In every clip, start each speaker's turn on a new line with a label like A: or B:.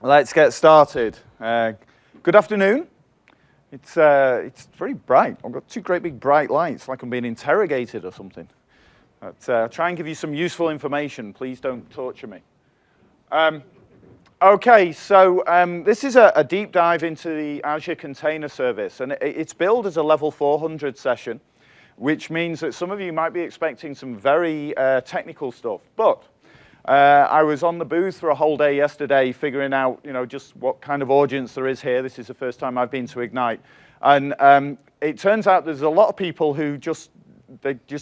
A: Let's get started. Good afternoon. It's very bright. I've got two great big bright lights, like I'm being interrogated or something. But I'll try and give you some useful information. Please don't torture me. Okay, so this is a deep dive into the Azure Container Service, and it's billed as a level 400 session, which means that some of you might be expecting some very technical stuff. But I was on the booth for a whole day yesterday figuring out, just what kind of audience there is here. This is the first time I've been to Ignite. And it turns out there's a lot of people who just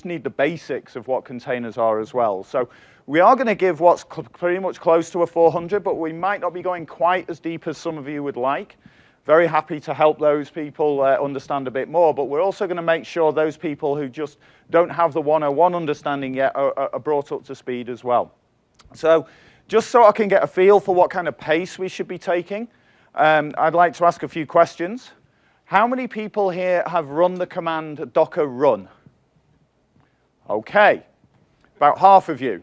A: need the basics of what containers are as well. So we are going to give what's pretty much close to a 400, but we might not be going quite as deep as some of you would like. Very happy to help those people understand a bit more, but we're also going to make sure those people who just don't have the 101 understanding yet are brought up to speed as well. So just so I can get a feel for what kind of pace we should be taking, I'd like to ask a few questions. How many people here have run the command docker run? Okay, about half of you.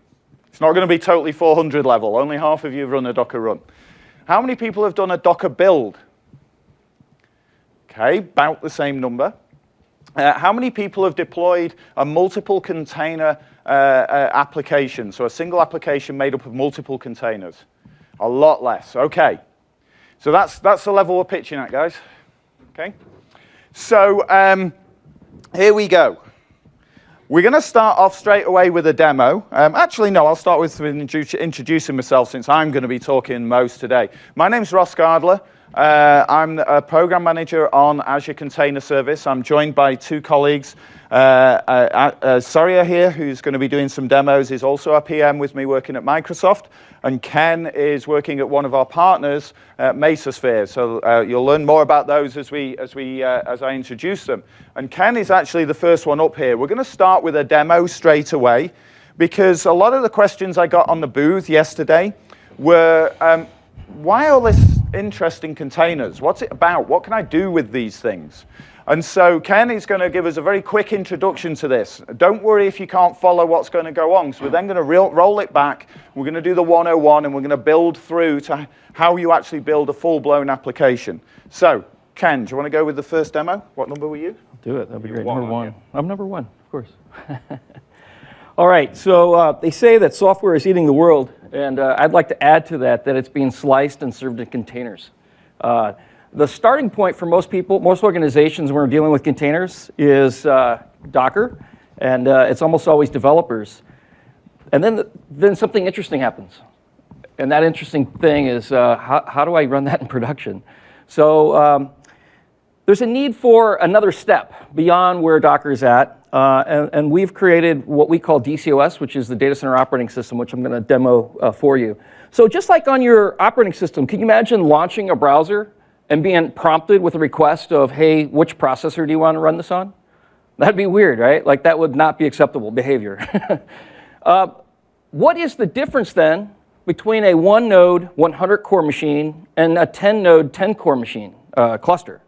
A: It's not going to be totally 400 level. Only half of you have run a docker run. How many people have done a docker build? Okay, about the same number. How many people have deployed a multiple container application, so a single application made up of multiple containers? A lot less. Okay, so that's the level we're pitching at, guys. Okay, so here we go. We're going to start off straight away with a demo. Actually, no, I'll start with introducing myself since I'm going to be talking most today. My name's Ross Gardler. I'm a program manager on Azure Container Service. I'm joined by two colleagues. Surya here, who's going to be doing some demos, is also a PM with me working at Microsoft. And Ken is working at one of our partners, Mesosphere. So you'll learn more about those as I introduce them. And Ken is actually the first one up here. We're going to start with a demo straight away, because a lot of the questions I got on the booth yesterday were, why all this interest in containers? What's it about? What can I do with these things? And so Ken is going to give us a very quick introduction to this. Don't worry if you can't follow what's going to go on. So we're then going to roll it back. We're going to do the 101, and we're going to build through to how you actually build a full-blown application. So, Ken, do you want to go with the first demo? What number were you?
B: I'll do it. That'd be great. Number one. I'm number one, of course. All right. So they say that software is eating the world, and I'd like to add to that it's being sliced and served in containers. The starting point for most people, most organizations when we're dealing with containers is Docker, and it's almost always developers. And then something interesting happens. And that interesting thing is how do I run that in production? So there's a need for another step beyond where Docker is at. And we've created what we call DCOS, which is the Data Center Operating System, which I'm going to demo for you. So just like on your operating system, can you imagine launching a browser and being prompted with a request of, hey, which processor do you want to run this on? That'd be weird, right? Like, that would not be acceptable behavior. What is the difference then between a 1-node, 100-core machine and a 10-node, 10-core machine cluster?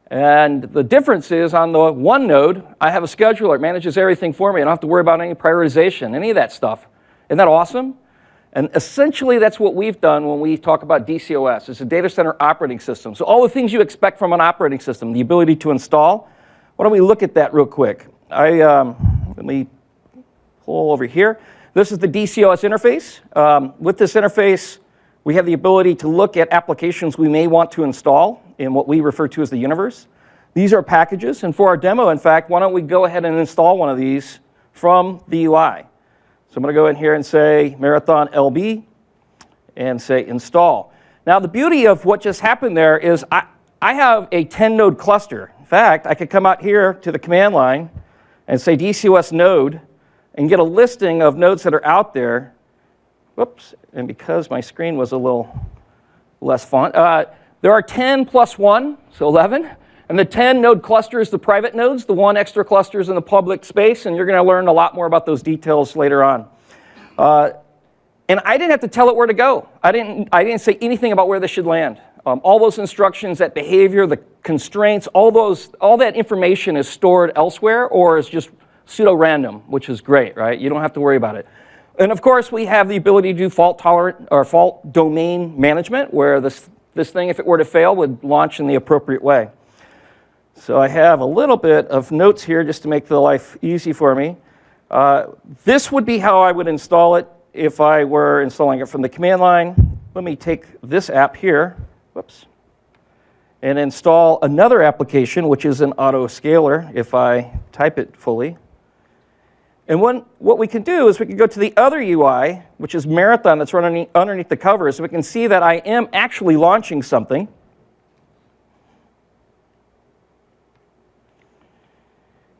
B: And the difference is on the 1 node, I have a scheduler. It manages everything for me. I don't have to worry about any prioritization, any of that stuff. Isn't that awesome? And essentially, that's what we've done when we talk about DCOS. It's a data center operating system. So all the things you expect from an operating system, the ability to install. Why don't we look at that real quick? Let me pull over here. This is the DCOS interface. With this interface, we have the ability to look at applications we may want to install in what we refer to as the universe. These are packages. And for our demo, in fact, why don't we go ahead and install one of these from the UI. So I'm going to go in here and say Marathon LB and say install. Now, the beauty of what just happened there is I have a 10-node cluster. In fact, I could come out here to the command line and say DCOS node and get a listing of nodes that are out there. Whoops, and because my screen was a little less font, there are 10 plus 1, so 11. And the 10-node cluster is the private nodes. The 1 extra cluster is in the public space, and you're going to learn a lot more about those details later on. And I didn't have to tell it where to go. I didn't say anything about where this should land. All those instructions, that behavior, the constraints, all that information is stored elsewhere or is just pseudo-random, which is great, right? You don't have to worry about it. And of course, we have the ability to do fault tolerant or fault domain management, where this thing, if it were to fail, would launch in the appropriate way. So I have a little bit of notes here just to make the life easy for me. This would be how I would install it if I were installing it from the command line. Let me take this app here, whoops, and install another application, which is an auto scaler, if I type it fully. And what we can do is we can go to the other UI, which is Marathon, that's running underneath the covers, so we can see that I am actually launching something.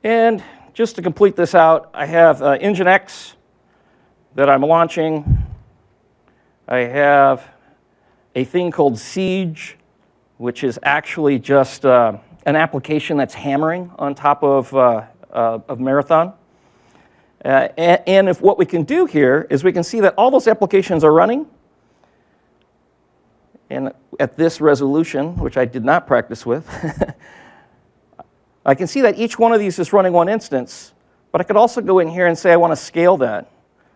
B: And just to complete this out, I have Nginx that I'm launching. I have a thing called Siege, which is actually just an application that's hammering on top of Marathon. And if what we can do here is we can see that all those applications are running. And at this resolution, which I did not practice with, I can see that each one of these is running one instance. But I could also go in here and say I want to scale that.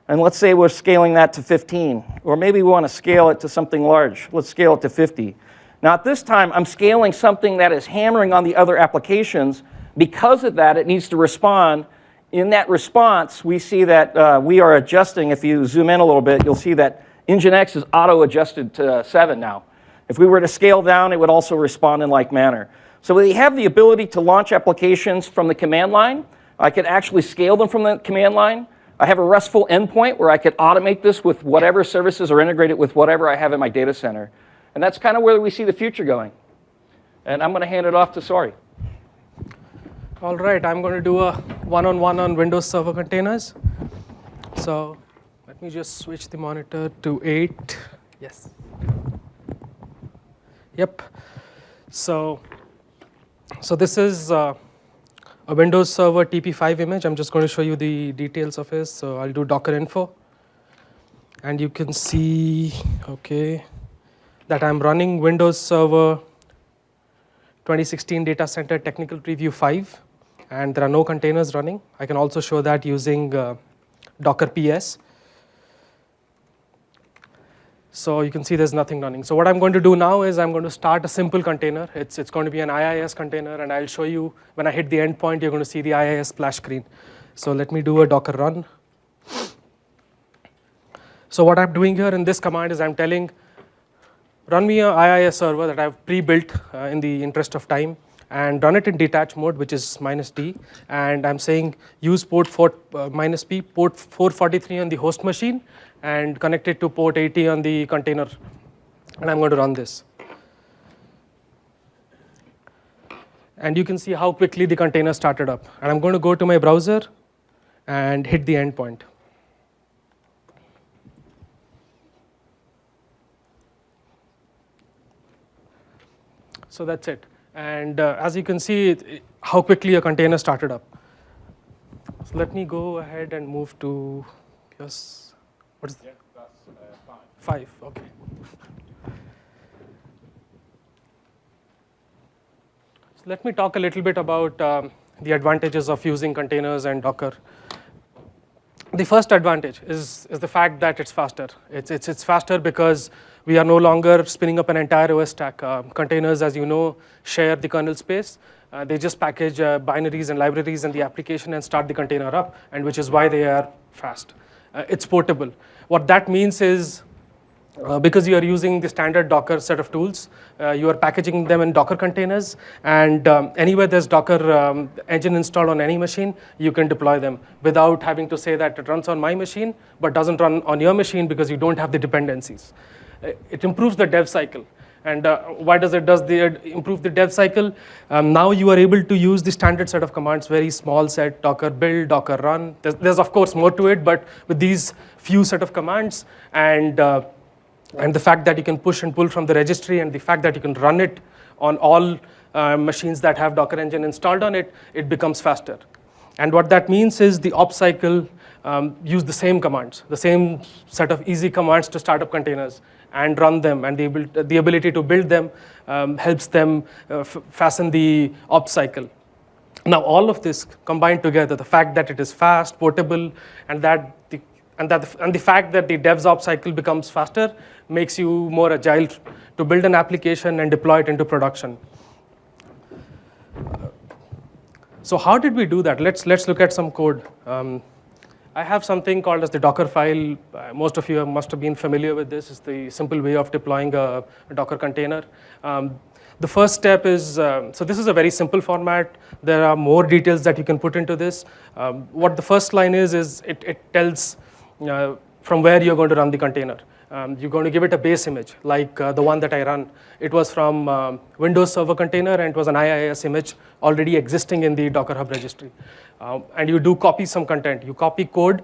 B: And let's say we're scaling that to 15. Or maybe we want to scale it to something large. Let's scale it to 50. Now at this time, I'm scaling something that is hammering on the other applications. Because of that, it needs to respond. In that response, we see that we are adjusting. If you zoom in a little bit, you'll see that Nginx is auto-adjusted to 7 now. If we were to scale down, it would also respond in like manner. So we have the ability to launch applications from the command line. I could actually scale them from the command line. I have a RESTful endpoint where I could automate this with whatever services are integrated with whatever I have in my data center. And that's kind of where we see the future going. And I'm going to hand it off to Sori.
C: All right, I'm going to do a one-on-one on Windows Server containers. So let me just switch the monitor to 8. Yes. Yep. So this is a Windows Server TP5 image. I'm just going to show you the details of it. So I'll do Docker info. And you can see, okay, that I'm running Windows Server 2016 Data Center Technical Preview 5. And there are no containers running. I can also show that using Docker PS. So you can see there's nothing running. So what I'm going to do now is I'm going to start a simple container. It's going to be an IIS container, and I'll show you when I hit the endpoint, you're going to see the IIS splash screen. So let me do a Docker run. So what I'm doing here in this command is I'm telling, run me an IIS server that I've pre-built in the interest of time, and run it in detach mode, which is -D. And I'm saying use port -P, port 443 on the host machine, and connect it to port 80 on the container. And I'm going to run this. And you can see how quickly the container started up. And I'm going to go to my browser and hit the endpoint. So that's it. And as you can see, how quickly a container started up. So let me go ahead and move to, yes, what is that? Yeah, that's 5. 5, okay. So let me talk a little bit about the advantages of using containers and Docker. The first advantage is the fact that it's faster. It's faster because we are no longer spinning up an entire OS stack. Containers, as you know, share the kernel space. They just package binaries and libraries in the application and start the container up, and which is why they are fast. It's portable. What that means is, because you are using the standard Docker set of tools, you are packaging them in Docker containers, and anywhere there's Docker engine installed on any machine, you can deploy them without having to say that it runs on my machine, but doesn't run on your machine because you don't have the dependencies. It improves the dev cycle. And why does it improve the dev cycle? Now you are able to use the standard set of commands, very small set, Docker build, Docker run. There's of course more to it, but with these few set of commands and the fact that you can push and pull from the registry, and the fact that you can run it on all machines that have Docker engine installed on it, it becomes faster. And what that means is the ops cycle use the same commands, the same set of easy commands to start up containers and run them, and the ability to build them helps them fasten the ops cycle. Now all of this combined together, the fact that it is fast, portable, and that and the fact that the DevOps cycle becomes faster makes you more agile to build an application and deploy it into production. So how did we do that? Let's look at some code. I have something called as the Docker file. Most of you must have been familiar with this. It's the simple way of deploying a Docker container. The first step is, so this is a very simple format. There are more details that you can put into this. What the first line is it tells from where you're going to run the container. You're going to give it a base image, like the one that I run. It was from Windows Server Container, and it was an IIS image already existing in the Docker Hub registry. And you do copy some content. You copy code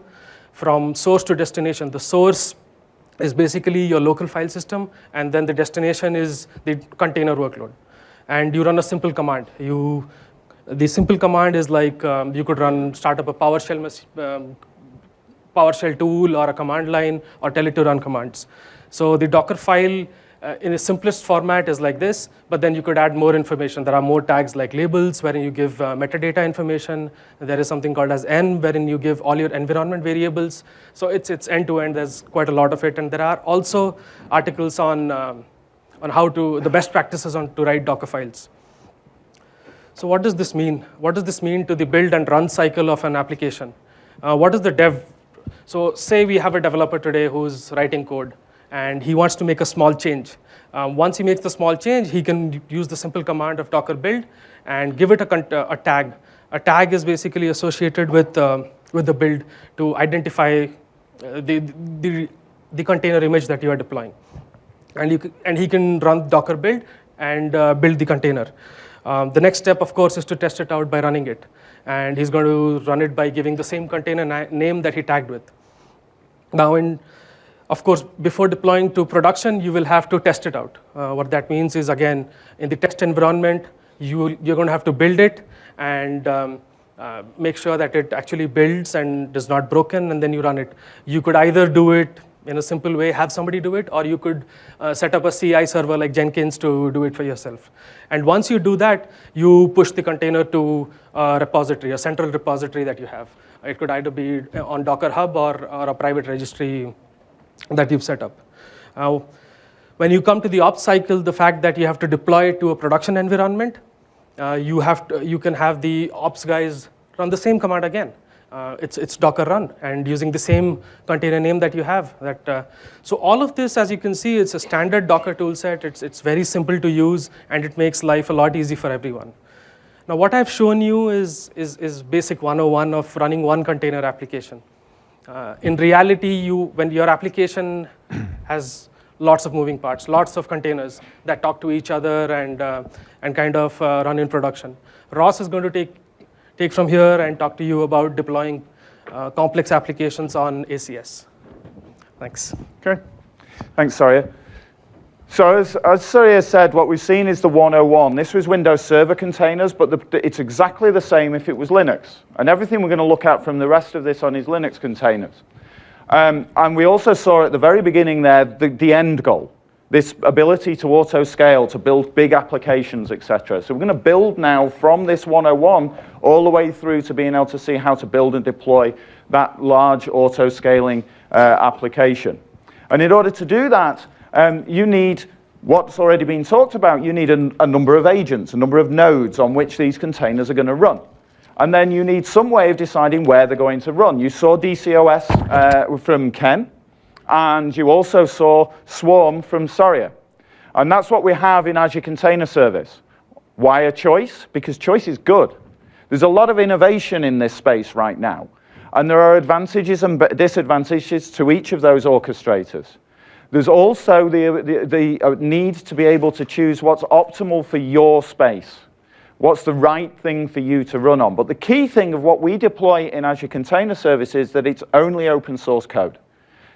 C: from source to destination. The source is basically your local file system, and then the destination is the container workload. And you run a simple command. The simple command is like you could start up a PowerShell tool or a command line or tell it to run commands. So the Docker file in the simplest format is like this, but then you could add more information. There are more tags like labels wherein you give metadata information. There is something called as N wherein you give all your environment variables. So it's end to end. There's quite a lot of it, and there are also articles on the best practices on to write Docker files. So what does this mean? What does this mean to the build and run cycle of an application? What is the dev? So say we have a developer today who's writing code, and he wants to make a small change. Once he makes the small change, he can use the simple command of Docker build and give it a tag. A tag is basically associated with the build to identify the container image that you are deploying. And he can run Docker build and build the container. The next step, of course, is to test it out by running it. And he's going to run it by giving the same container name that he tagged with. Now, of course, before deploying to production, you will have to test it out. What that means is, again, in the test environment, you're going to have to build it and make sure that it actually builds and is not broken, and then you run it. You could either do it in a simple way, have somebody do it, or you could set up a CI server like Jenkins to do it for yourself. And once you do that, you push the container to a repository, a central repository that you have. It could either be on Docker Hub or a private registry that you've set up. Now, when you come to the ops cycle, the fact that you have to deploy it to a production environment, you can have the ops guys run the same command again. It's Docker run and using the same container name that you have. So all of this, as you can see, it's a standard Docker toolset. It's very simple to use, and it makes life a lot easier for everyone. Now, what I've shown you is basic 101 of running one container application. In reality, when your application has lots of moving parts, lots of containers that talk to each other and kind of run in production. Ross is going to take from here and talk to you about deploying complex applications on ACS. Thanks.
A: Okay. Thanks, Surya. So as Surya said, what we've seen is the 101. This was Windows Server containers, but it's exactly the same if it was Linux. And everything we're going to look at from the rest of this on is Linux containers. And we also saw at the very beginning there the end goal, this ability to auto-scale, to build big applications, etc. So we're going to build now from this 101 all the way through to being able to see how to build and deploy that large auto-scaling application. And in order to do that, you need what's already been talked about. You need a number of agents, a number of nodes on which these containers are going to run. And then you need some way of deciding where they're going to run. You saw DCOS from Ken, and you also saw Swarm from Surya. And that's what we have in Azure Container Service. Why a choice? Because choice is good. There's a lot of innovation in this space right now. And there are advantages and disadvantages to each of those orchestrators. There's also the need to be able to choose what's optimal for your space. What's the right thing for you to run on? But the key thing of what we deploy in Azure Container Service is that it's only open source code.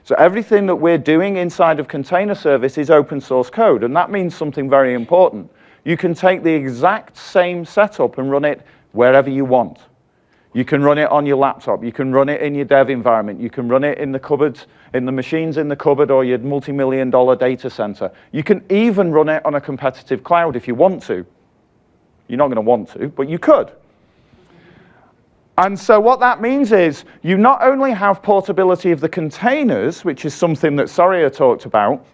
A: So everything that we're doing inside of Container Service is open source code, and that means something very important. You can take the exact same setup and run it wherever you want. You can run it on your laptop, you can run it in your dev environment, you can run it in the cupboards, in the machines in the cupboard or your multi-million-dollar data center. You can even run it on a competitive cloud if you want to. You're not going to want to, but you could. And so what that means is you not only have portability of the containers, which is something that Soria talked about,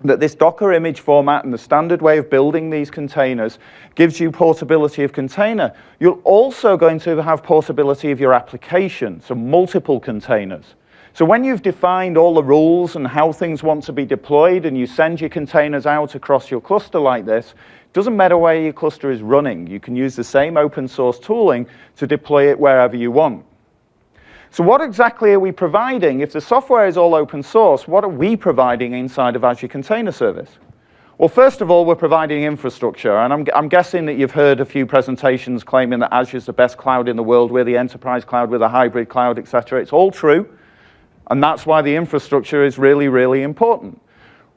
A: that this Docker image format and the standard way of building these containers gives you portability of container. You're also going to have portability of your application, so multiple containers. So when you've defined all the rules and how things want to be deployed and you send your containers out across your cluster like this, it doesn't matter where your cluster is running. You can use the same open source tooling to deploy it wherever you want. So what exactly are we providing? If the software is all open source, what are we providing inside of Azure Container Service? Well, first of all, we're providing infrastructure, and I'm guessing that you've heard a few presentations claiming that Azure is the best cloud in the world, we're the enterprise cloud, we're the hybrid cloud, etc. It's all true, and that's why the infrastructure is really, really important.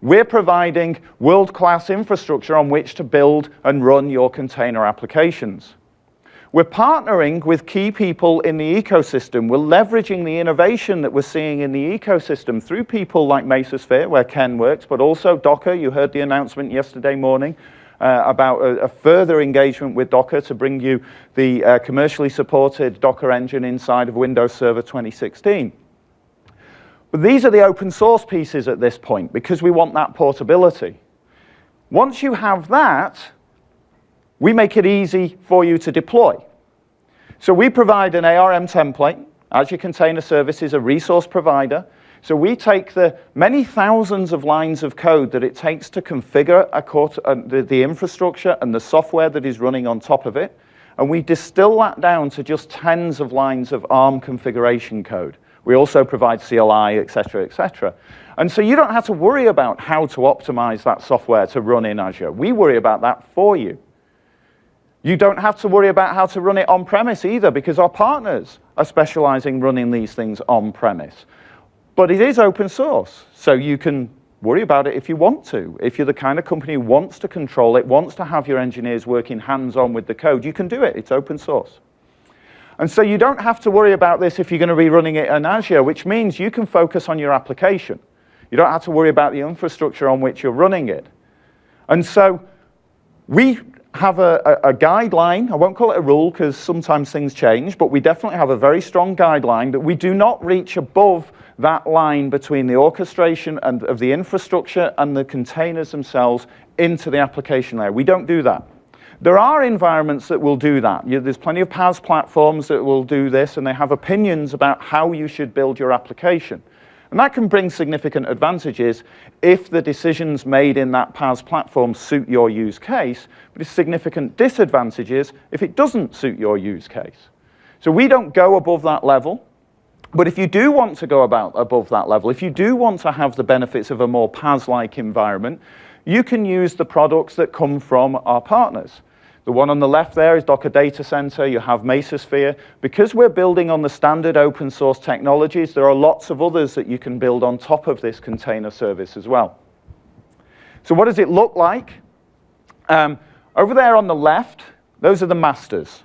A: We're providing world-class infrastructure on which to build and run your container applications. We're partnering with key people in the ecosystem. We're leveraging the innovation that we're seeing in the ecosystem through people like Mesosphere, where Ken works, but also Docker. You heard the announcement yesterday morning about a further engagement with Docker to bring you the commercially supported Docker engine inside of Windows Server 2016. But these are the open source pieces at this point because we want that portability. Once you have that, we make it easy for you to deploy. So we provide an ARM template. Azure Container Service is a resource provider. So we take the many thousands of lines of code that it takes to configure the infrastructure and the software that is running on top of it, and we distill that down to just tens of lines of ARM configuration code. We also provide CLI, et cetera, et cetera. And so you don't have to worry about how to optimize that software to run in Azure. We worry about that for you. You don't have to worry about how to run it on-premise either because our partners are specializing running these things on-premise. But it is open source, so you can worry about it if you want to. If you're the kind of company who wants to control it, wants to have your engineers working hands-on with the code, you can do it. It's open source. And so you don't have to worry about this if you're going to be running it in Azure, which means you can focus on your application. You don't have to worry about the infrastructure on which you're running it. And so we have a guideline. I won't call it a rule because sometimes things change, but we definitely have a very strong guideline that we do not reach above that line between the orchestration and of the infrastructure and the containers themselves into the application layer. We don't do that. There are environments that will do that. There's plenty of PaaS platforms that will do this, and they have opinions about how you should build your application. And that can bring significant advantages if the decisions made in that PaaS platform suit your use case, but it's significant disadvantages if it doesn't suit your use case. So we don't go above that level. But if you do want to go above that level, if you do want to have the benefits of a more PaaS-like environment, you can use the products that come from our partners. The one on the left there is Docker Data Center. You have Mesosphere. Because we're building on the standard open source technologies, there are lots of others that you can build on top of this container service as well. So what does it look like? Over there on the left, those are the masters.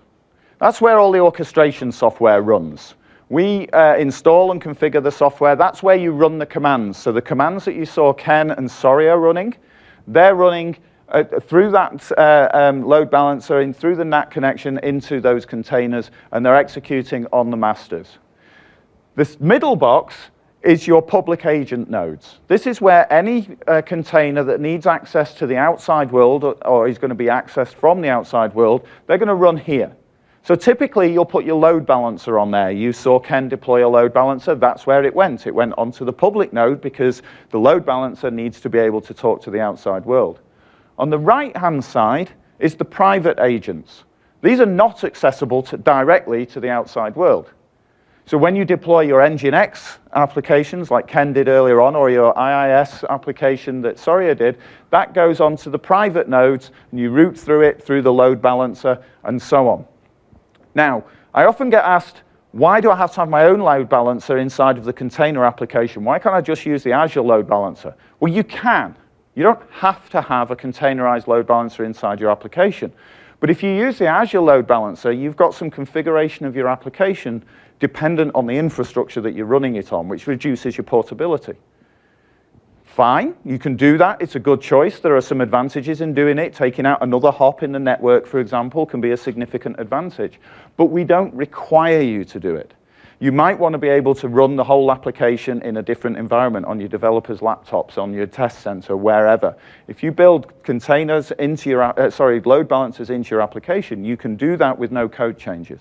A: That's where all the orchestration software runs. We install and configure the software. That's where you run the commands. So the commands that you saw Ken and Soria running, they're running through that load balancer and through the NAT connection into those containers, and they're executing on the masters. This middle box is your public agent nodes. This is where any container that needs access to the outside world or is going to be accessed from the outside world, they're going to run here. So typically, you'll put your load balancer on there. You saw Ken deploy a load balancer. That's where it went. It went onto the public node because the load balancer needs to be able to talk to the outside world. On the right-hand side is the private agents. These are not accessible directly to the outside world. So when you deploy your Nginx applications, like Ken did earlier on, or your IIS application that Soria did, that goes onto the private nodes, and you route through it through the load balancer, and so on. Now, I often get asked, why do I have to have my own load balancer inside of the container application? Why can't I just use the Azure load balancer? Well, you can. You don't have to have a containerized load balancer inside your application. But if you use the Azure load balancer, you've got some configuration of your application dependent on the infrastructure that you're running it on, which reduces your portability. fine. You can do that. It's a good choice. There are some advantages in doing it. Taking out another hop in the network, for example, can be a significant advantage. But we don't require you to do it. You might want to be able to run the whole application in a different environment on your developers' laptops, on your test center, wherever. If you build containers into your, load balancers into your application, you can do that with no code changes.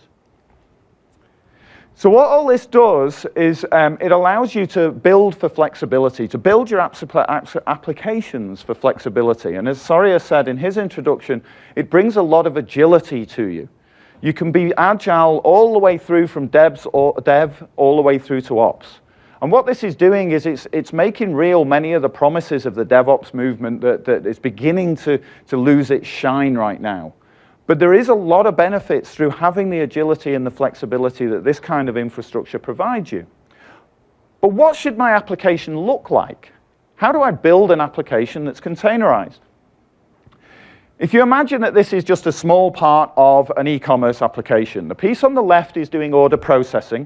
A: So what all this does is it allows you to build for flexibility, to build your applications for flexibility. And as Soria said in his introduction, it brings a lot of agility to you. You can be agile all the way through from dev all the way through to ops. And what this is doing is it's making real many of the promises of the DevOps movement that is beginning to lose its shine right now. But there is a lot of benefits through having the agility and the flexibility that this kind of infrastructure provides you. But what should my application look like? How do I build an application that's containerized? If you imagine that this is just a small part of an e-commerce application, the piece on the left is doing order processing,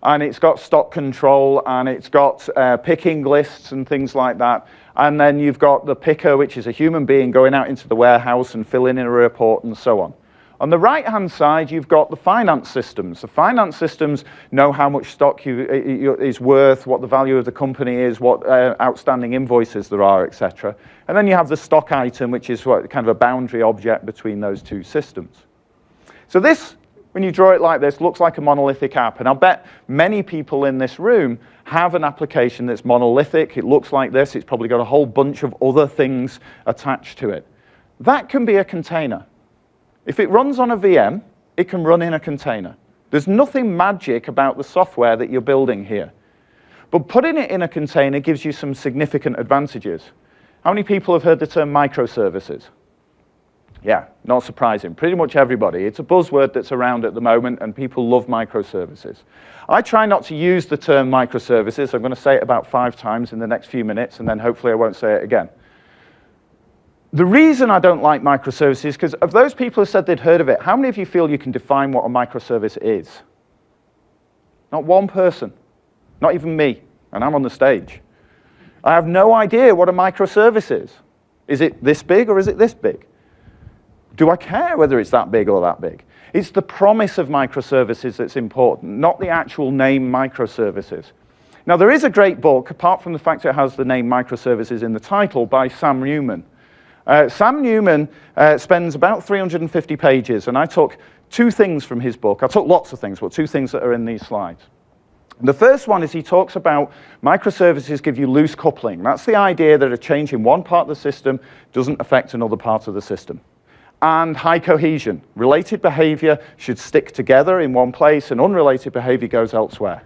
A: and it's got stock control, and it's got picking lists and things like that. And then you've got the picker, which is a human being going out into the warehouse and filling in a report and so on. On the right-hand side, you've got the finance systems. The finance systems know how much stock is worth, what the value of the company is, what outstanding invoices there are, etc. And then you have the stock item, which is kind of a boundary object between those two systems. So this, when you draw it like this, looks like a monolithic app. And I'll bet many people in this room have an application that's monolithic. It looks like this. It's probably got a whole bunch of other things attached to it. That can be a container. If it runs on a VM, it can run in a container. There's nothing magic about the software that you're building here. But putting it in a container gives you some significant advantages. How many people have heard the term microservices? Yeah, not surprising. Pretty much everybody. It's a buzzword that's around at the moment, and people love microservices. I try not to use the term microservices. I'm going to say it about 5 times in the next few minutes, and then hopefully I won't say it again. The reason I don't like microservices is because of those people who said they'd heard of it, how many of you feel you can define what a microservice is? Not one person. Not even me, and I'm on the stage. I have no idea what a microservice is. Is it this big or is it this big? Do I care whether it's that big or that big? It's the promise of microservices that's important, not the actual name microservices. Now, there is a great book, apart from the fact it has the name microservices in the title, by Sam Newman. Sam Newman spends about 350 pages, and I took 2 things from his book. I took lots of things, but 2 things that are in these slides. The first one is he talks about microservices give you loose coupling. That's the idea that a change in one part of the system doesn't affect another part of the system. And high cohesion. Related behavior should stick together in one place, and unrelated behavior goes elsewhere.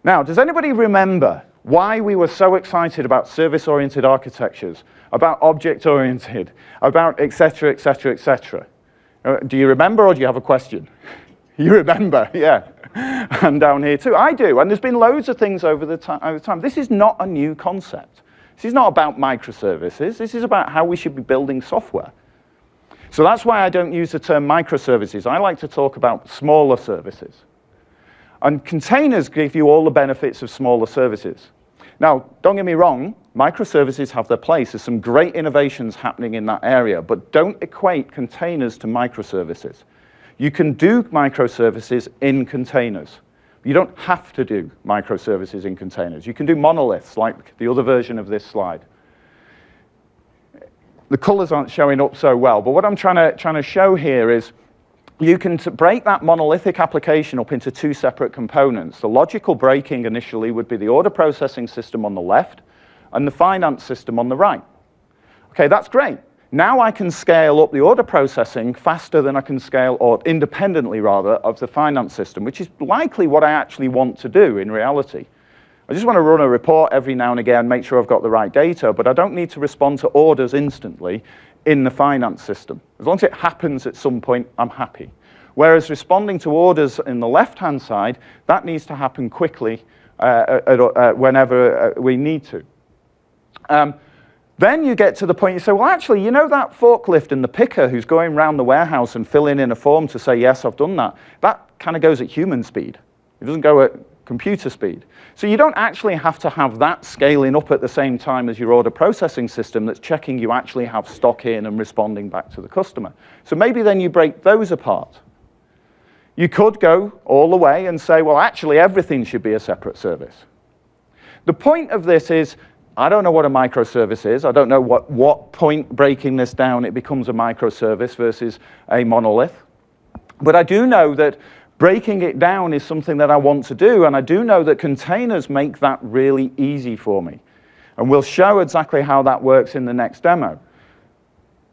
A: Now, does anybody remember why we were so excited about service-oriented architectures, about object-oriented, about et cetera, et cetera, et cetera? Do you remember, or do you have a question? You remember, yeah. And down here too, I do. And there's been loads of things over the time. This is not a new concept. This is not about microservices. This is about how we should be building software. So that's why I don't use the term microservices. I like to talk about smaller services. And containers give you all the benefits of smaller services. Now, don't get me wrong, microservices have their place. There's some great innovations happening in that area, but don't equate containers to microservices. You can do microservices in containers. You don't have to do microservices in containers. You can do monoliths, like the other version of this slide. The colors aren't showing up so well, but what I'm trying to show here is you can break that monolithic application up into 2 separate components. The logical breaking initially would be the order processing system on the left and the finance system on the right. Okay, that's great. Now I can scale up the order processing faster than I can scale, or independently rather, of the finance system, which is likely what I actually want to do in reality. I just want to run a report every now and again, make sure I've got the right data, but I don't need to respond to orders instantly in the finance system. As long as it happens at some point, I'm happy. Whereas responding to orders in the left-hand side, that needs to happen quickly whenever we need to. Then you get to the point you say, well, actually, you know that forklift and the picker who's going around the warehouse and filling in a form to say, yes, I've done that, that kind of goes at human speed. It doesn't go at computer speed. So you don't actually have to have that scaling up at the same time as your order processing system that's checking you actually have stock in and responding back to the customer. So maybe then you break those apart. You could go all the way and say, well, actually everything should be a separate service. The point of this is, I don't know what a microservice is. I don't know what point breaking this down it becomes a microservice versus a monolith. But I do know that breaking it down is something that I want to do, and I do know that containers make that really easy for me. And we'll show exactly how that works in the next demo.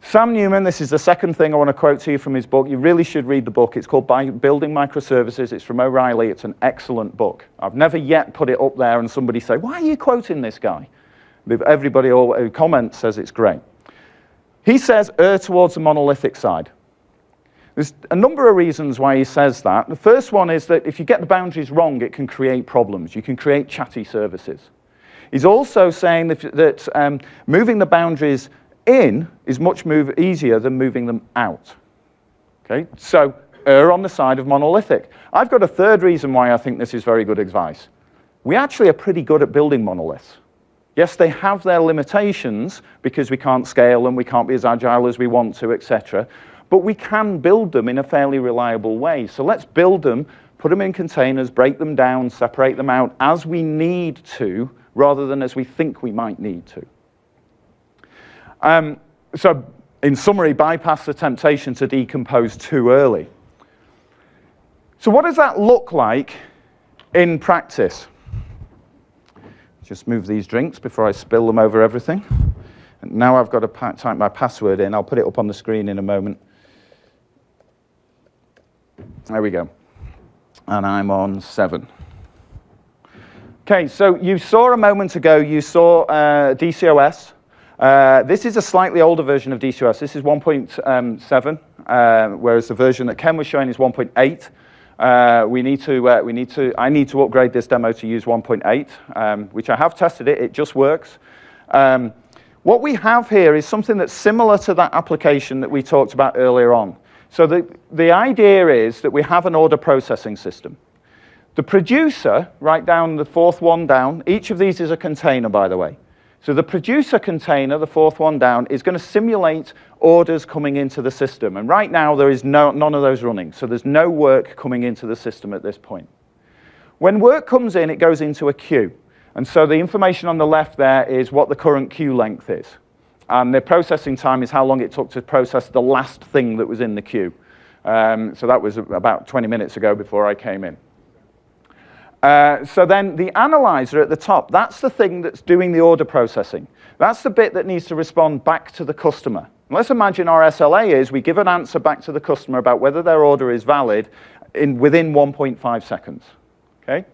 A: Sam Newman, this is the second thing I want to quote to you from his book. You really should read the book. It's called Building Microservices. It's from O'Reilly. It's an excellent book. I've never yet put it up there and somebody say, why are you quoting this guy? Everybody who comments says it's great. He says, err towards the monolithic side. There's a number of reasons why he says that. The first one is that if you get the boundaries wrong, it can create problems. You can create chatty services. He's also saying that moving the boundaries in is much easier than moving them out. Okay? So err on the side of monolithic. I've got a third reason why I think this is very good advice. We actually are pretty good at building monoliths. Yes, they have their limitations because we can't scale them, we can't be as agile as we want to, etc. But we can build them in a fairly reliable way. So let's build them, put them in containers, break them down, separate them out as we need to, rather than as we think we might need to. So in summary, bypass the temptation to decompose too early. So what does that look like in practice? Just move these drinks before I spill them over everything. And now I've got to type my password in. I'll put it up on the screen in a moment. There we go. And I'm on 7. Okay, so you saw a moment ago, you saw DCOS. This is a slightly older version of DCOS. This is 1.7, whereas the version that Ken was showing is 1.8. I need to upgrade this demo to use 1.8, which I have tested it. It just works. What we have here is something that's similar to that application that we talked about earlier on. So the idea is that we have an order processing system. The producer, right down the fourth one down, each of these is a container, by the way. So the producer container, the fourth one down, is going to simulate orders coming into the system. And right now, there is none of those running. So there's no work coming into the system at this point. When work comes in, it goes into a queue. And so the information on the left there is what the current queue length is. And the processing time is how long it took to process the last thing that was in the queue. So that was about 20 minutes ago before I came in. So then the analyzer at the top, that's the thing that's doing the order processing. That's the bit that needs to respond back to the customer. And let's imagine our SLA is we give an answer back to the customer about whether their order is valid within 1.5 seconds. Okay?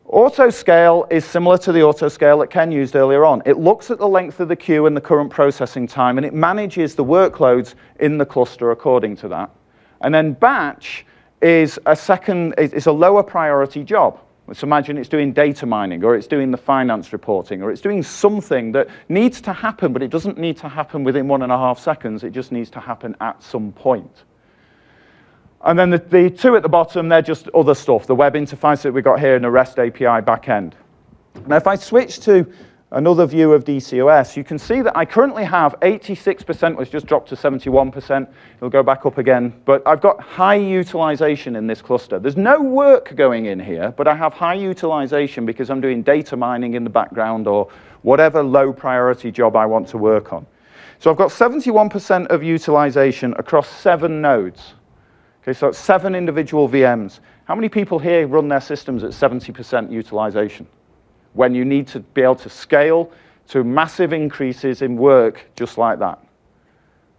A: Autoscale is similar to the autoscale that Ken used earlier on. It looks at the length of the queue and the current processing time, and it manages the workloads in the cluster according to that. And then batch is a lower priority job. Let's imagine it's doing data mining, or it's doing the finance reporting, or it's doing something that needs to happen, but it doesn't need to happen within 1.5 seconds. It just needs to happen at some point. And then the two at the bottom, they're just other stuff, the web interface that we got here and the REST API backend. Now, if I switch to another view of DCOS, you can see that I currently have 86%, which just dropped to 71%. It'll go back up again. But I've got high utilization in this cluster. There's no work going in here, but I have high utilization because I'm doing data mining in the background or whatever low priority job I want to work on. So I've got 71% of utilization across 7 nodes. Okay, so it's 7 individual VMs. How many people here run their systems at 70% utilization? When you need to be able to scale to massive increases in work just like that?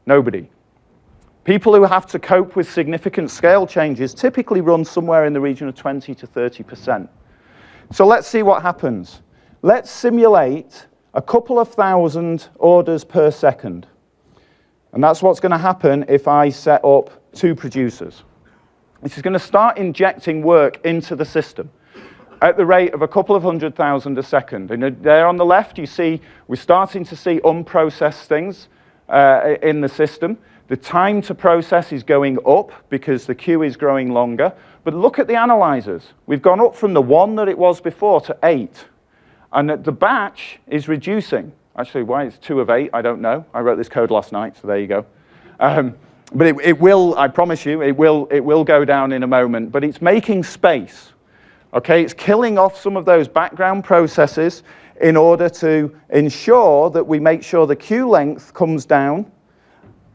A: Nobody. People who have to cope with significant scale changes typically run somewhere in the region of 20 to 30%. So let's see what happens. Let's simulate a couple of thousand orders per second. And that's what's going to happen if I set up 2 producers. This is going to start injecting work into the system at the rate of a couple of 100,000 a second. And there on the left, you see we're starting to see unprocessed things in the system. The time to process is going up because the queue is growing longer. But look at the analyzers. We've gone up from the 1 that it was before to 8. And the batch is reducing. Actually, why it's 2 of 8, I don't know. I wrote this code last night, so there you go. But it will, I promise you, it will go down in a moment. But it's making space. Okay, it's killing off some of those background processes in order to ensure that we make sure the queue length comes down.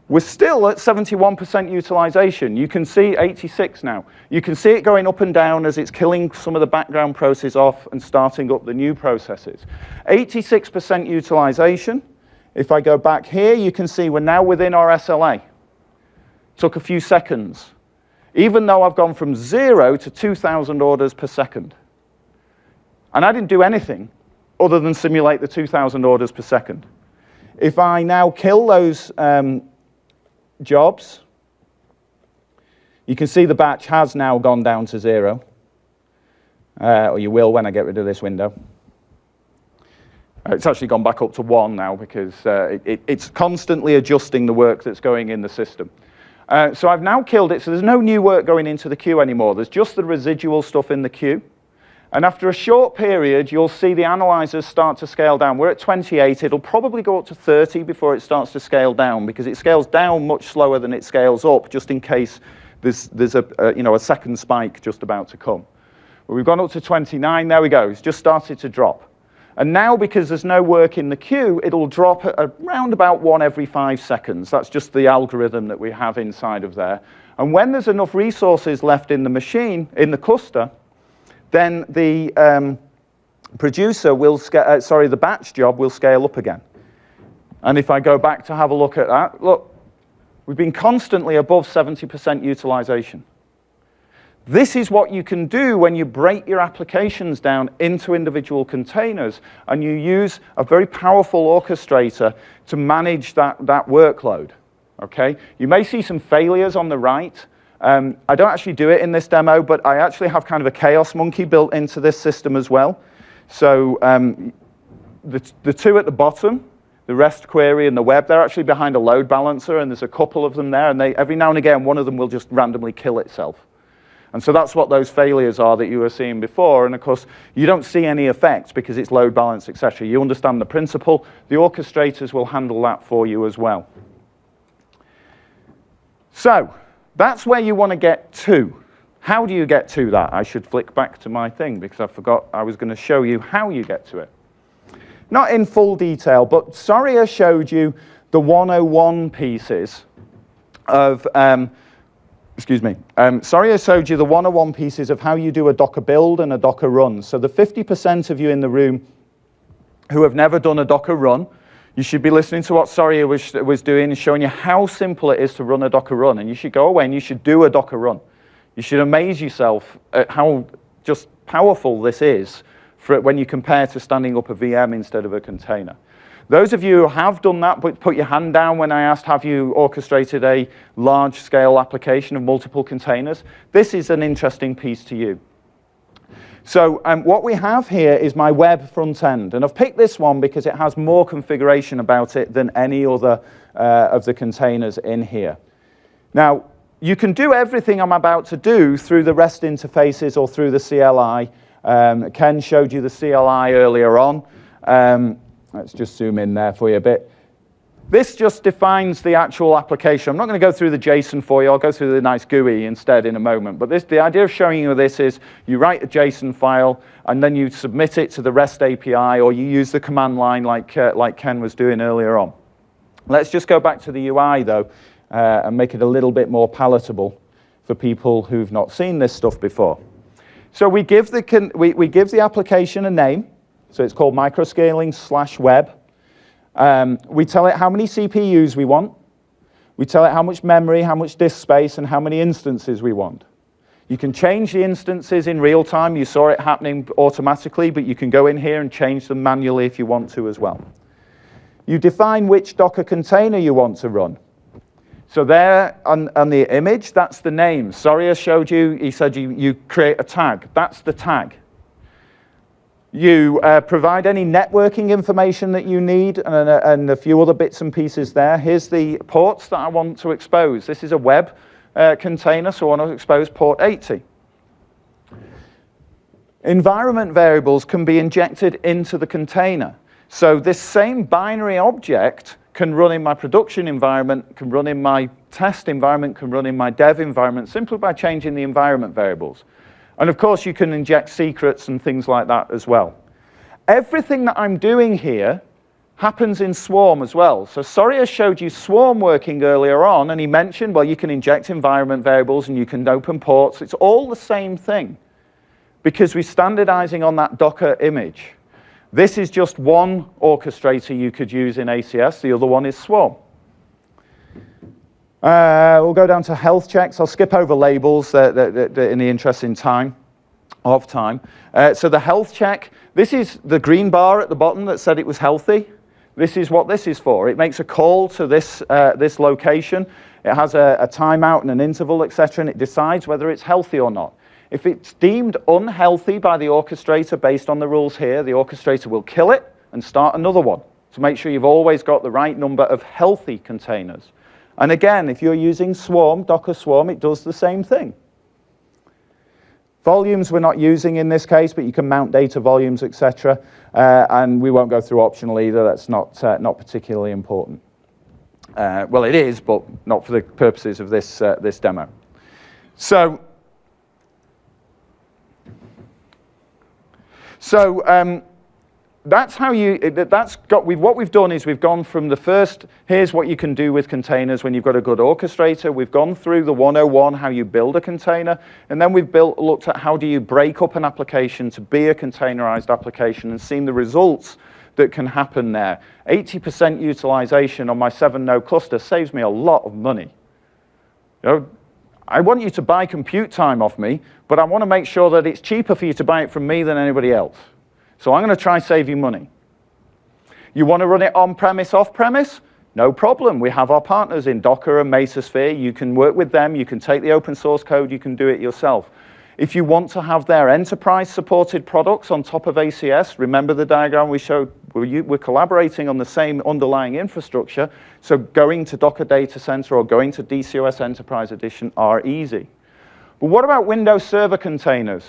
A: We're still at 71% utilization. You can see 86 now. You can see it going up and down as it's killing some of the background processes off and starting up the new processes. 86% utilization. If I go back here, you can see we're now within our SLA. Took a few seconds. Even though I've gone from 0 to 2,000 orders per second. And I didn't do anything other than simulate the 2,000 orders per second. If I now kill those jobs, you can see the batch has now gone down to 0. Or you will when I get rid of this window. It's actually gone back up to 1 now because it's constantly adjusting the work that's going in the system. So I've now killed it, so there's no new work going into the queue anymore. There's just the residual stuff in the queue. And after a short period, you'll see the analyzers start to scale down. We're at 28. It'll probably go up to 30 before it starts to scale down, because it scales down much slower than it scales up, just in case there's a second spike just about to come. But we've gone up to 29. There we go. It's just started to drop. And now, because there's no work in the queue, it'll drop at around about 1 every 5 seconds. That's just the algorithm that we have inside of there. And when there's enough resources left in the machine, in the cluster, then the producer will the batch job will scale up again. And if I go back to have a look at that, look, we've been constantly above 70% utilization. This is what you can do when you break your applications down into individual containers and you use a very powerful orchestrator to manage that workload. Okay? You may see some failures on the right. I don't actually do it in this demo, but I actually have kind of a chaos monkey built into this system as well. So the two at the bottom, the REST query and the web, they're actually behind a load balancer, and there's a couple of them there, and every now and again, one of them will just randomly kill itself. And so that's what those failures are that you were seeing before. And of course, you don't see any effects because it's load balanced, etc. You understand the principle. The orchestrators will handle that for you as well. So that's where you want to get to. How do you get to that? I should flick back to my thing because I forgot I was going to show you how you get to it. Not in full detail, but Soria showed you the 101 pieces of Soria showed you the 101 pieces of how you do a Docker build and a Docker run. So the 50% of you in the room who have never done a Docker run, you should be listening to what Soria was doing and showing you how simple it is to run a Docker run. And you should go away and you should do a Docker run. You should amaze yourself at how just powerful this is for when you compare to standing up a VM instead of a container. Those of you who have done that, put your hand down when I asked, have you orchestrated a large-scale application of multiple containers? This is an interesting piece to you. So what we have here is my web front end. And I've picked this one because it has more configuration about it than any other of the containers in here. Now, you can do everything I'm about to do through the REST interfaces or through the CLI. Ken showed you the CLI earlier on. Let's just zoom in there for you a bit. This just defines the actual application. I'm not going to go through the JSON for you. I'll go through the nice GUI instead in a moment. But the idea of showing you this is you write a JSON file, and then you submit it to the REST API, or you use the command line like Ken was doing earlier on. Let's just go back to the UI, though, and make it a little bit more palatable for people who've not seen this stuff before. So we give the application a name. So it's called microscaling/web. We tell it how many CPUs we want. We tell it how much memory, how much disk space, and how many instances we want. You can change the instances in real time. You saw it happening automatically, but you can go in here and change them manually if you want to as well. You define which Docker container you want to run. So there on the image, that's the name. Soria showed you, he said you create a tag. That's the tag. You provide any networking information that you need and a few other bits and pieces there. Here's the ports that I want to expose. This is a web container, so I want to expose port 80. Environment variables can be injected into the container. So this same binary object can run in my production environment, can run in my test environment, can run in my dev environment, simply by changing the environment variables. And of course, you can inject secrets and things like that as well. Everything that I'm doing here happens in Swarm as well. So Soria showed you Swarm working earlier on, and he mentioned, well, you can inject environment variables and you can open ports. It's all the same thing because we're standardizing on that Docker image. This is just one orchestrator you could use in ACS. The other one is Swarm. We'll go down to health checks. I'll skip over labels in the interest in time. So the health check, this is the green bar at the bottom that said it was healthy. This is what this is for. It makes a call to this location. It has a timeout and an interval, etc., and it decides whether it's healthy or not. If it's deemed unhealthy by the orchestrator based on the rules here, the orchestrator will kill it and start another one to make sure you've always got the right number of healthy containers. And again, if you're using Swarm, Docker Swarm, it does the same thing. Volumes we're not using in this case, but you can mount data volumes, etc. And we won't go through optional either. That's not particularly important. Well, it is, but not for the purposes of this demo. So that's how what we've done is we've gone from the first, here's what you can do with containers when you've got a good orchestrator. We've gone through the 101, how you build a container, and then we've looked at how do you break up an application to be a containerized application and seen the results that can happen there. 80% utilization on my 7-node cluster saves me a lot of money. You know, I want you to buy compute time off me, but I want to make sure that it's cheaper for you to buy it from me than anybody else. So I'm going to try and save you money. You want to run it on-premise, off-premise? No problem. We have our partners in Docker and Mesosphere. You can work with them. You can take the open source code. You can do it yourself. If you want to have their enterprise-supported products on top of ACS, remember the diagram we showed? We're collaborating on the same underlying infrastructure, so going to Docker Data Center or going to DCOS Enterprise Edition are easy. But what about Windows Server containers?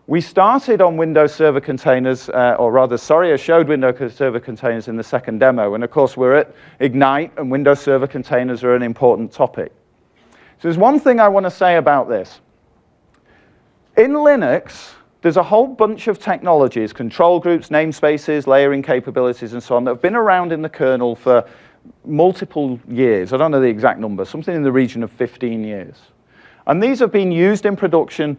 A: We started on Windows Server containers, or rather, Soria showed Windows Server containers in the second demo, and of course we're at Ignite, and Windows Server containers are an important topic. So there's one thing I want to say about this. In Linux, there's a whole bunch of technologies, control groups, namespaces, layering capabilities, and so on, that have been around in the kernel for multiple years. I don't know the exact number, something in the region of 15 years. And these have been used in production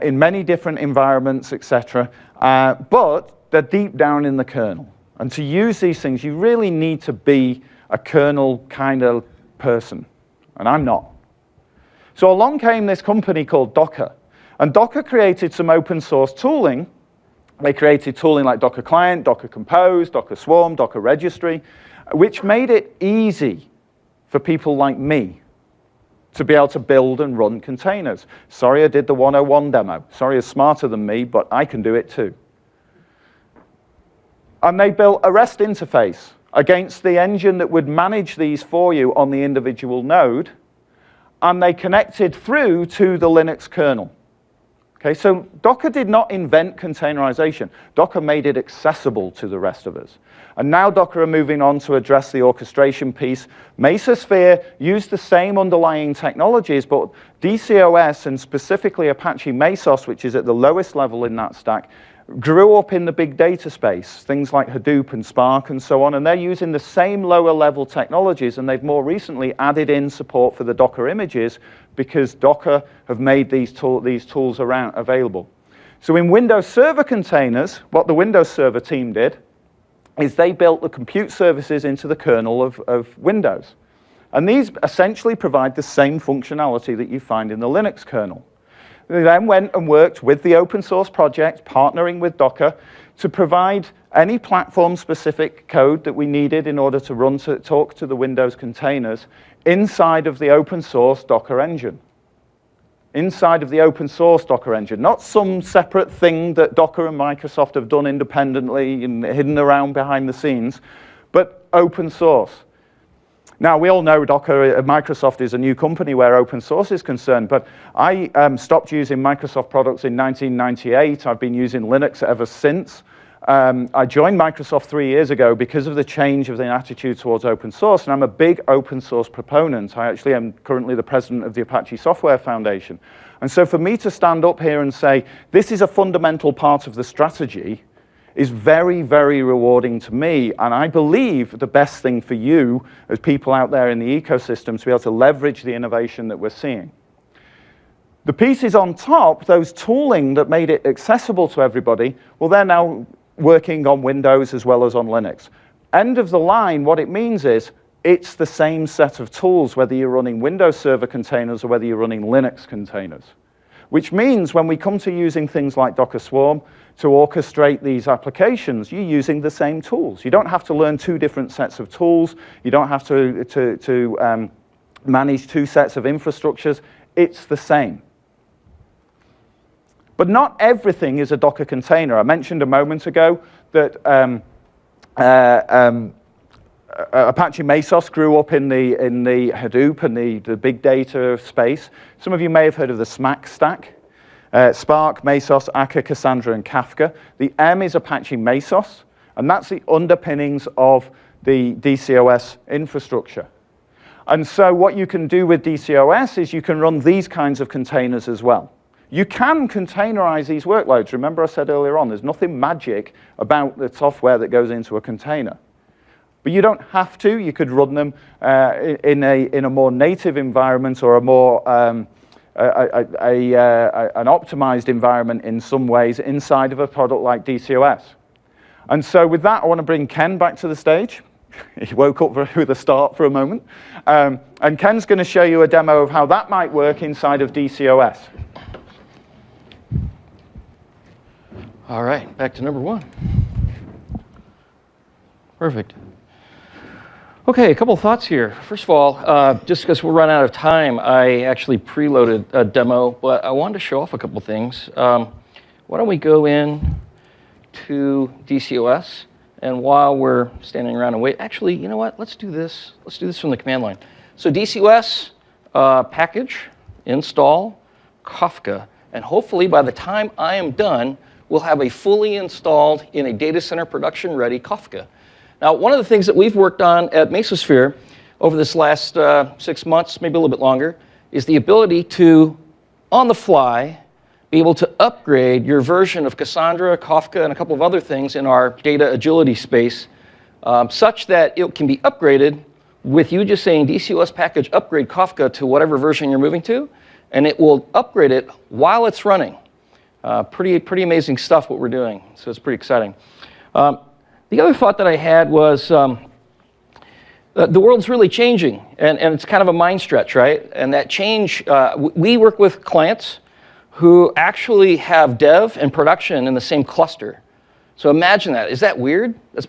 A: in many different environments, etc. But they're deep down in the kernel. And to use these things, you really need to be a kernel kind of person. And I'm not. So along came this company called Docker. And Docker created some open source tooling. They created tooling like Docker Client, Docker Compose, Docker Swarm, Docker Registry, which made it easy for people like me to be able to build and run containers. Soria did the 101 demo. Soria is smarter than me, but I can do it too. And they built a REST interface against the engine that would manage these for you on the individual node, and they connected through to the Linux kernel. Okay, so Docker did not invent containerization. Docker made it accessible to the rest of us. And now Docker are moving on to address the orchestration piece. Mesosphere used the same underlying technologies, but DCOS and specifically Apache Mesos, which is at the lowest level in that stack, grew up in the big data space, things like Hadoop and Spark and so on, and they're using the same lower level technologies, and they've more recently added in support for the Docker images because Docker have made these tools available. So in Windows Server containers, what the Windows Server team did is they built the compute services into the kernel of Windows. And these essentially provide the same functionality that you find in the Linux kernel. They then went and worked with the open source project, partnering with Docker, to provide any platform-specific code that we needed in order to talk to the Windows containers inside of the open source Docker engine. inside of the open source Docker engine, not some separate thing that Docker and Microsoft have done independently and hidden around behind the scenes, but open source. Now, we all know Docker, Microsoft is a new company where open source is concerned, but I stopped using Microsoft products in 1998. I've been using Linux ever since. I joined Microsoft 3 years ago because of the change of the attitude towards open source, and I'm a big open source proponent. I actually am currently the president of the Apache Software Foundation. And so for me to stand up here and say, this is a fundamental part of the strategy, is very, very rewarding to me, and I believe the best thing for you as people out there in the ecosystem to be able to leverage the innovation that we're seeing. The pieces on top, those tooling that made it accessible to everybody, well, they're now working on Windows as well as on Linux. End of the line, what it means is it's the same set of tools, whether you're running Windows Server containers or whether you're running Linux containers. Which means when we come to using things like Docker Swarm to orchestrate these applications, you're using the same tools. You don't have to learn two different sets of tools. You don't have to manage two sets of infrastructures. It's the same. But not everything is a Docker container. I mentioned a moment ago that Apache Mesos grew up in the Hadoop and the big data space. Some of you may have heard of the SMAC stack. Spark, Mesos, Akka, Cassandra, and Kafka. The M is Apache Mesos, and that's the underpinnings of the DCOS infrastructure. And so what you can do with DCOS is you can run these kinds of containers as well. You can containerize these workloads. Remember I said earlier on, there's nothing magic about the software that goes into a container. But you don't have to. You could run them in a more native environment or a more an optimized environment in some ways inside of a product like DCOS. And so with that, I want to bring Ken back to the stage. He woke up with a start for a moment. And Ken's going to show you a demo of how that might work inside of DCOS.
B: All right, back to number one. Perfect. Okay, a couple of thoughts here. First of all, just because we're running out of time, I actually preloaded a demo, but I wanted to show off a couple of things. Why don't we go in to DCOS, and while we're standing around and wait, actually, you know what? Let's do this. Let's do this from the command line. So DCOS package, install, Kafka, and hopefully by the time I am done, we'll have a fully installed in a data center production-ready Kafka. Now, one of the things that we've worked on at Mesosphere over this last 6 months, maybe a little bit longer, is the ability to, on the fly, be able to upgrade your version of Cassandra, Kafka, and a couple of other things in our data agility space, such that it can be upgraded with you just saying DCOS package upgrade Kafka to whatever version you're moving to, and it will upgrade it while it's running. Pretty amazing stuff what we're doing, so it's pretty exciting. The other thought that I had was the world's really changing, and it's kind of a mind stretch, right? And that change, we work with clients who actually have dev and production in the same cluster. So imagine that. Is that weird? That's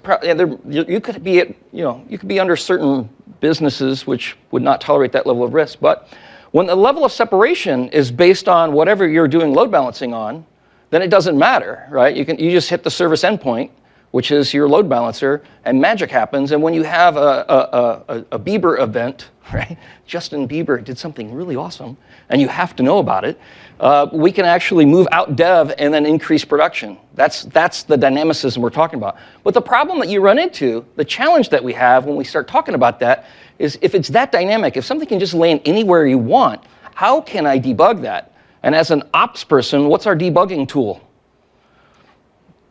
B: you could be you could be under certain businesses which would not tolerate that level of risk, but when the level of separation is based on whatever you're doing load balancing on, then it doesn't matter, right? You just hit the service endpoint, which is your load balancer, and magic happens. And when you have a Bieber event, right? Justin Bieber did something really awesome, and you have to know about it. We can actually move out dev and then increase production. That's the dynamicism we're talking about. But the problem that you run into, the challenge that we have when we start talking about that, is if it's that dynamic, if something can just land anywhere you want, how can I debug that? And as an ops person, what's our debugging tool?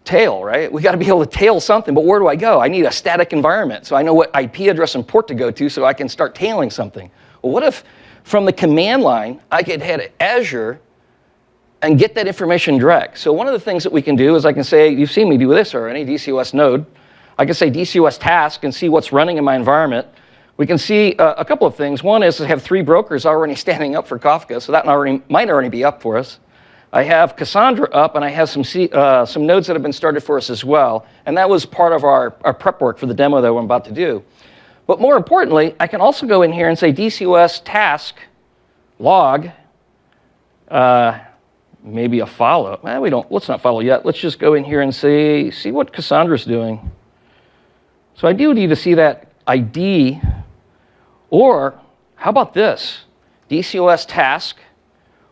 B: Tail, right? We got to be able to tail something, but where do I go? I need a static environment, so I know what IP address and port to go to so I can start tailing something. Well, what if from the command line, I could head Azure and get that information direct? So one of the things that we can do is I can say, you've seen me do this already, DCOS node. I can say DCOS task and see what's running in my environment. We can see a couple of things. One is I have 3 brokers already standing up for Kafka, so that might already be up for us. I have Cassandra up, and I have some nodes that have been started for us as well, and that was part of our prep work for the demo that we're about to do. But more importantly, I can also go in here and say DCOS task log Maybe a follow. Let's not follow yet. Let's just go in here and see what Cassandra's doing. So I do need to see that ID, or how about this? DCOS task.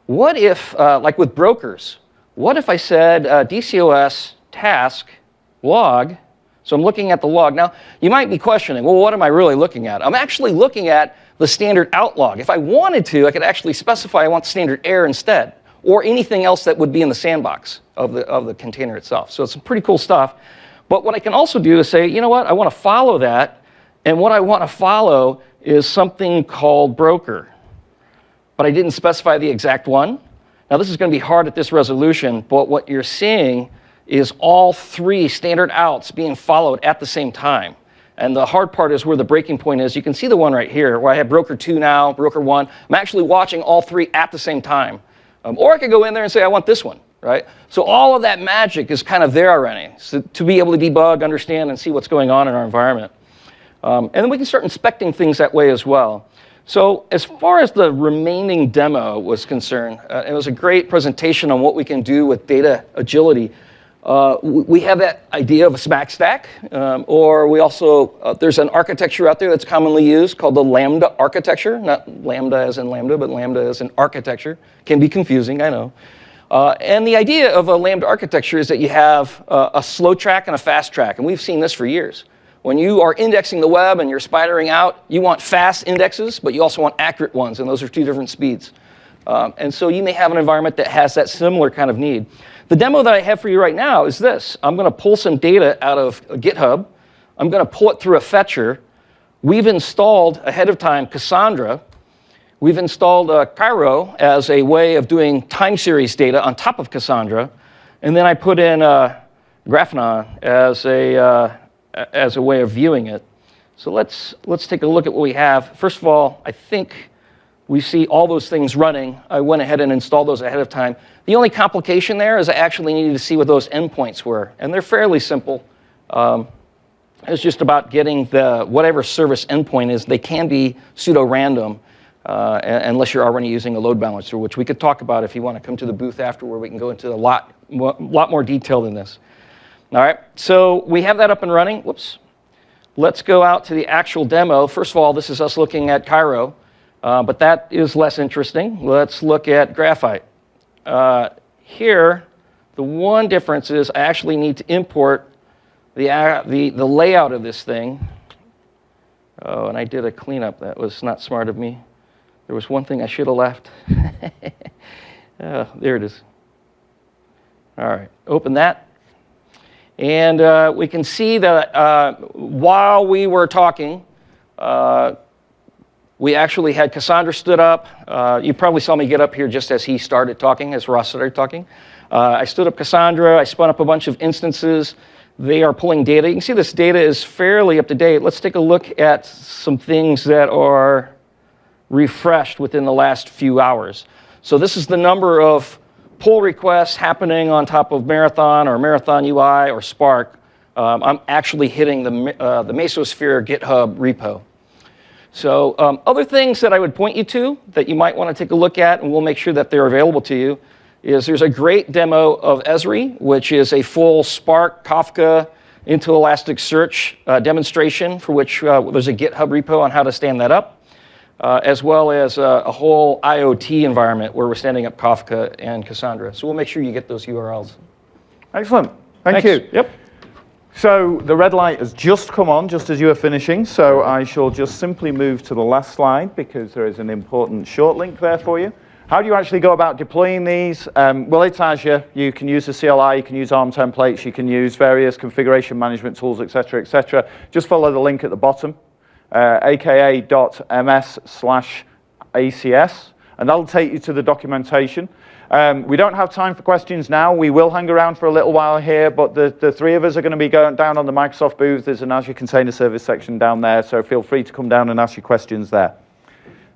B: What if, like with brokers, what if I said DCOS task log? So I'm looking at the log. Now, you might be questioning, well, what am I really looking at? I'm actually looking at the standard out log. If I wanted to, I could actually specify I want standard error instead, or anything else that would be in the sandbox of the container itself. So it's some pretty cool stuff. But what I can also do is say, you know what, I want to follow that, and what I want to follow is something called broker. But I didn't specify the exact one. Now, this is going to be hard at this resolution, but what you're seeing is all three standard outs being followed at the same time. And the hard part is where the breaking point is. You can see the one right here, where I have broker 2 now, broker 1. I'm actually watching all three at the same time. Or I could go in there and say, I want this one, right? So all of that magic is kind of there already, so to be able to debug, understand, and see what's going on in our environment. And then we can start inspecting things that way as well. So as far as the remaining demo was concerned, it was a great presentation on what we can do with data agility. We have that idea of a SMAC stack, or we also, there's an architecture out there that's commonly used called the Lambda architecture, not Lambda as in Lambda, but Lambda as in architecture. Can be confusing, I know. And the idea of a Lambda architecture is that you have a slow track and a fast track, and we've seen this for years. When you are indexing the web and you're spidering out, you want fast indexes, but you also want accurate ones, and those are 2 different speeds. And so you may have an environment that has that similar kind of need. The demo that I have for you right now is this. I'm going to pull some data out of GitHub. I'm going to pull it through a fetcher. We've installed ahead of time Cassandra. We've installed Cairo as a way of doing time series data on top of Cassandra. And then I put in Graphanon as a way of viewing it. So let's take a look at what we have. First of all, I think we see all those things running. I went ahead and installed those ahead of time. The only complication there is I actually needed to see what those endpoints were, and they're fairly simple. It's just about getting the whatever service endpoint is. They can be pseudo-random unless you're already using a load balancer, which we could talk about if you want to come to the booth after, where we can go into a lot more detail than this. All right, so we have that up and running. Whoops. Let's go out to the actual demo. First of all, this is us looking at Cairo. But that is less interesting. Let's look at Graphite. Here, the one difference is I actually need to import the layout of this thing. Oh, and I did a cleanup. That was not smart of me. There was one thing I should have left. There it is. All right, open that. And we can see that while we were talking, we actually had Cassandra stood up. You probably saw me get up here just as he started talking, as Ross started talking. I stood up Cassandra. I spun up a bunch of instances. They are pulling data. You can see this data is fairly up to date. Let's take a look at some things that are refreshed within the last few hours. So this is the number of pull requests happening on top of Marathon or Marathon UI or Spark. I'm actually hitting the Mesosphere GitHub repo. So other things that I would point you to that you might want to take a look at, and we'll make sure that they're available to you, is there's a great demo of Esri, which is a full Spark, Kafka, into Elasticsearch demonstration, for which there's a GitHub repo on how to stand that up, as well as a whole IoT environment where we're standing up Kafka and Cassandra. So we'll make sure you get those URLs.
A: Excellent. Thank you.
B: Yep.
A: So the red light has just come on, just as you were finishing, so I shall just simply move to the last slide because there is an important short link there for you. How do you actually go about deploying these? Well, it's Azure. You can use the CLI, you can use ARM templates, you can use various configuration management tools, etc., etc. Just follow the link at the bottom, aka.ms/ACS, and that'll take you to the documentation. We don't have time for questions now. We will hang around for a little while here, but the 3 of us are going to be going down on the Microsoft booth. There's an Azure Container Service section down there, so feel free to come down and ask your questions there.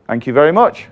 A: Thank you very much.